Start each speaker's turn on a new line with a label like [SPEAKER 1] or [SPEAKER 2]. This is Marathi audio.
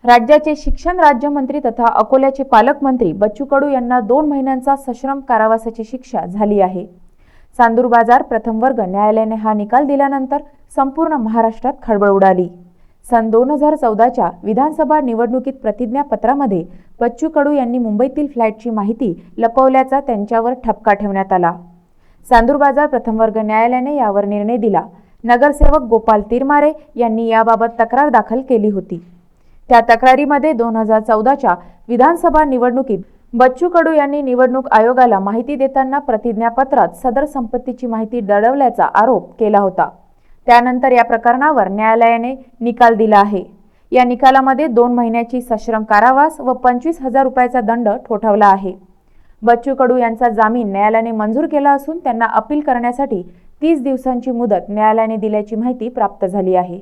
[SPEAKER 1] राज्याचे शिक्षण राज्यमंत्री तथा अकोल्याचे पालकमंत्री बच्चू कडू यांना 2 महिन्यांचा सश्रम कारावासाची शिक्षा झाली आहे। चांदूर बाजार प्रथम वर्ग न्यायालयाने हा निकाल दिल्यानंतर संपूर्ण महाराष्ट्रात खळबळ उडाली। सन 2014च्या विधानसभा निवडणुकीत प्रतिज्ञापत्रामध्ये बच्चू कडू यांनी मुंबईतील फ्लॅटची माहिती लपवल्याचा त्यांच्यावर ठपका ठेवण्यात आला। चांदूर बाजार प्रथम वर्ग न्यायालयाने यावर निर्णय दिला। नगरसेवक गोपाल तिरमारे यांनी याबाबत तक्रार दाखल केली होती। त्या तक्रारीमध्ये 2014च्या विधानसभा निवडणुकीत बच्चू कडू यांनी निवडणूक आयोगाला माहिती देताना प्रतिज्ञापत्रात सदर संपत्तीची माहिती दडवल्याचा आरोप केला होता। त्यानंतर या प्रकरणावर न्यायालयाने निकाल दिला आहे। या निकालामध्ये 2 महिन्याची सश्रम कारावास व 25,000 रुपयाचा दंड ठोठावला आहे। बच्चू कडू यांचा जामीन न्यायालयाने मंजूर केला असून त्यांना अपील करण्यासाठी 30 दिवसांची मुदत न्यायालयाने दिल्याची माहिती प्राप्त झाली आहे।